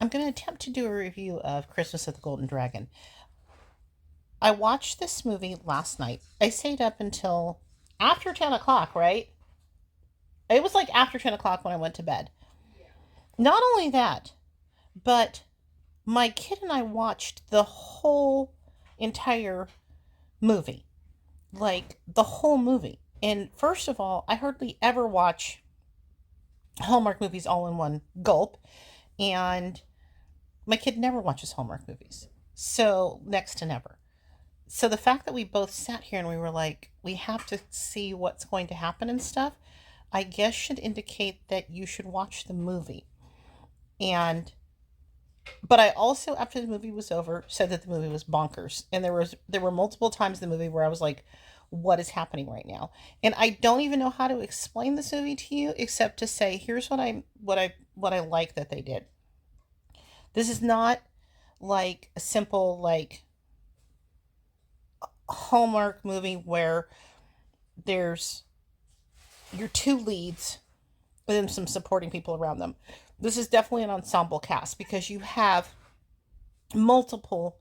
I'm going to attempt to do a review of Christmas at the Golden Dragon. I watched this movie last night. I stayed up until after 10 o'clock, right? It was like after 10 o'clock when I went to bed. Not only that, but my kid and I watched the whole entire movie. Like, the whole movie. And first of all, I hardly ever watch Hallmark movies all in one gulp. And my kid never watches Hallmark movies. So, next to never. So the fact that we both sat here and we were like, we have to see what's going to happen and stuff, I guess should indicate that you should watch the movie. And but I also, after the movie was over, said that the movie was bonkers. And there were multiple times in the movie where I was like, what is happening right now? And I don't even know how to explain this movie to you except to say, here's what I like that they did. This is not like a simple like Hallmark movie where there's your two leads and then some supporting people around them. This is definitely an ensemble cast because you have multiple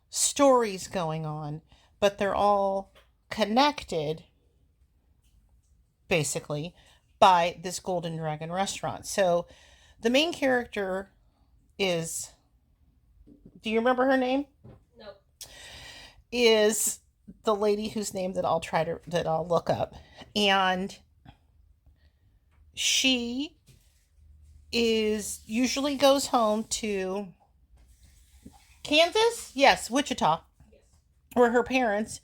stories going on, but they're all connected basically by this Golden Dragon restaurant. So the main character is, do you remember her name? No. Is the lady whose name that I'll look up. And she is usually goes home to Kansas? Yes, Wichita, Yes. where her parents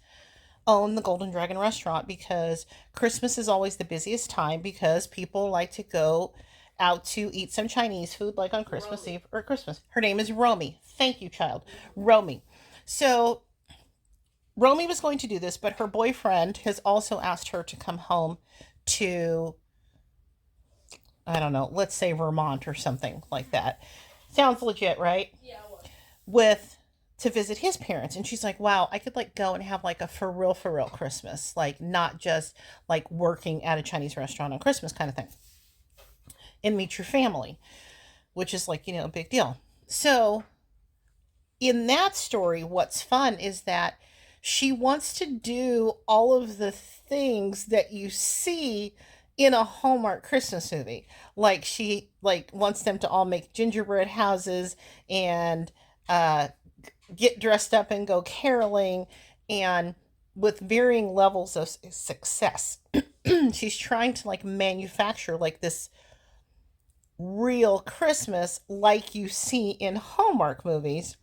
own the Golden Dragon restaurant because Christmas is always the busiest time because people like to go out to eat some Chinese food like on Christmas Romy. Eve or Christmas. Her name is Romy. Thank you, child. Romy. So Romy was going to do this, but her boyfriend has also asked her to come home to, I don't know, let's say Vermont or something like that. Sounds legit, right? Yeah, I was. With to visit his parents. And she's like, wow, I could like go and have like a for real Christmas, like not just like working at a Chinese restaurant on Christmas kind of thing, and meet your family, which is like, a big deal. So in that story, what's fun is that she wants to do all of the things that you see in a Hallmark Christmas movie. Like she like wants them to all make gingerbread houses and uh get dressed up and go caroling and with varying levels of success. She's trying to like manufacture like this real Christmas like you see in Hallmark movies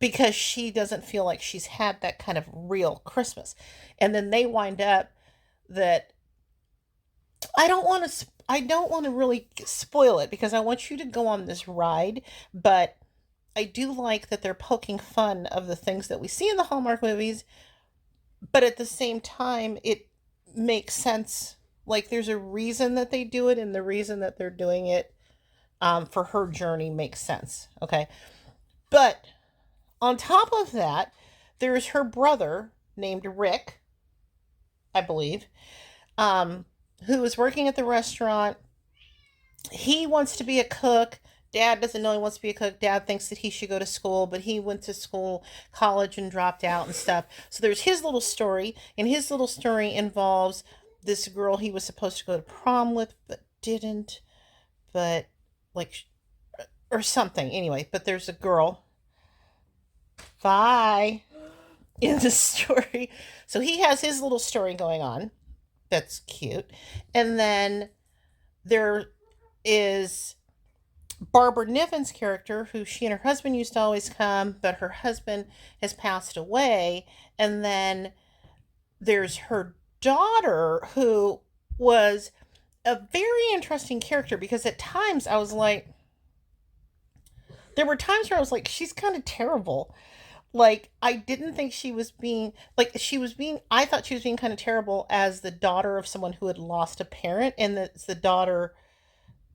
because she doesn't feel like she's had that kind of real Christmas. And then they wind up that I don't want to really spoil it because I want you to go on this ride, but I do like that they're poking fun of the things that we see in the Hallmark movies, but at the same time it makes sense. Like there's a reason that they do it and the reason that they're doing it for her journey makes sense. Okay. But on top of that, there's her brother named Rick, I believe, um, who is working at the restaurant. He wants to be a cook. Dad doesn't know he wants to be a cook. Dad thinks that he should go to school, but he went to school, college, and dropped out and stuff. So there's his little story, and his little story involves this girl he was supposed to go to prom with, but didn't, but like, or something. Anyway, but there's a girl. Bye. In the story. So he has his little story going on. That's cute. And then there is Barbara Niven's character, who she and her husband used to always come, but her husband has passed away. And then there's her daughter, who was a very interesting character because at times I was like, there were times where I was like, she's kind of terrible. Like I didn't think she was being like she was being I thought she was being kind of terrible as the daughter of someone who had lost a parent and it's the daughter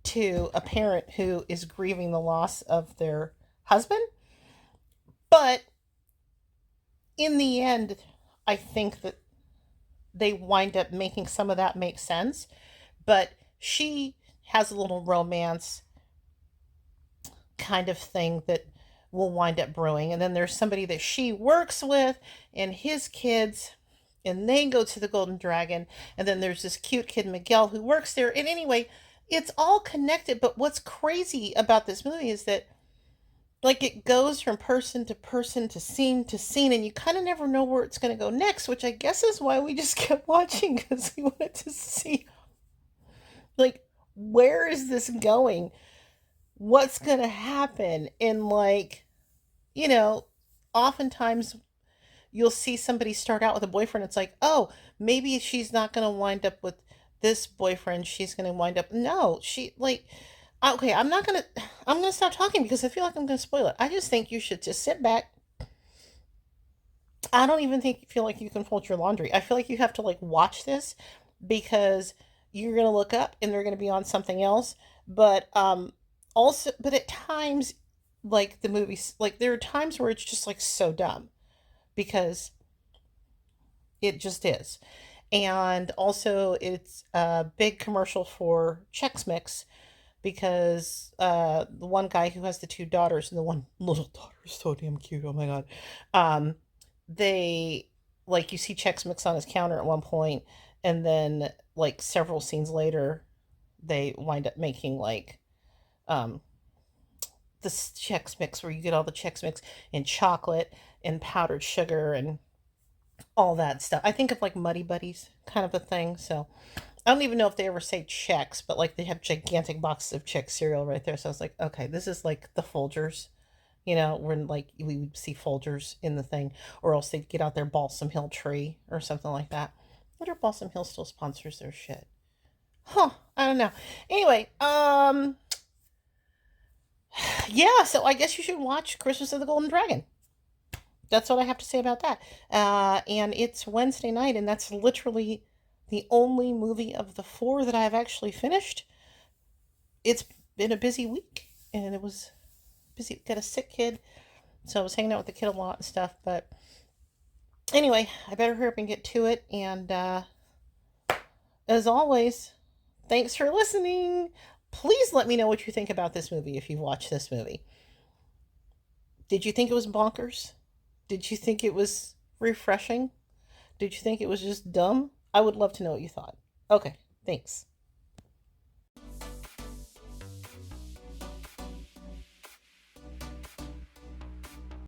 to a parent who is grieving the loss of their husband. But in the end, I think that they wind up making some of that make sense. But she has a little romance kind of thing that will wind up brewing. And then there's somebody that she works with and his kids, and they go to the Golden Dragon. And then there's this cute kid, Miguel, who works there. And anyway, it's all connected. But what's crazy about this movie is that, like, it goes from person to scene, and you kind of never know where it's going to go next, which I guess is why we just kept watching, because we wanted to see, like, where is this going? What's going to happen? And, like, you know, oftentimes you'll see somebody start out with a boyfriend. It's like, oh, maybe she's not going to wind up with this boyfriend. She's going to wind up. No, she, like, okay, I'm going to stop talking because I feel like I'm going to spoil it. I just think you should just sit back. I don't even feel like you can fold your laundry. I feel like you have to, like, watch this because you're going to look up and they're going to be on something else. But, also, but at times, like, the movies, like, there are times where it's just, like, so dumb because it just is. And also, it's a big commercial for Chex Mix because the one guy who has the two daughters, and the one little daughter is so damn cute. Oh my god. Um, they, like, you see Chex Mix on his counter at one point, and then, like, several scenes later, they wind up making, like, um this Chex Mix where you get all the Chex Mix and chocolate and powdered sugar and all that stuff. I think of, like, Muddy Buddies kind of a thing. So I don't even know if they ever say Chex, but, like, they have gigantic boxes of Chex cereal right there. So I was like, okay, this is like the Folgers, when, like, we would see Folgers in the thing, or else they'd get out their Balsam Hill tree or something like that. I wonder if Balsam Hill still sponsors their shit. Huh, I don't know. Anyway, yeah, so I guess you should watch Christmas of the Golden Dragon. That's what I have to say about that. And it's Wednesday night, and that's literally the only movie of the four that I've actually finished. It's been a busy week, and it was busy. Got a sick kid, so I was hanging out with the kid a lot and stuff. But anyway, I better hurry up and get to it. And as always, thanks for listening. Please let me know what you think about this movie if you've watched this movie. Did you think it was bonkers? Did you think it was refreshing? Did you think it was just dumb? I would love to know what you thought. Okay, thanks.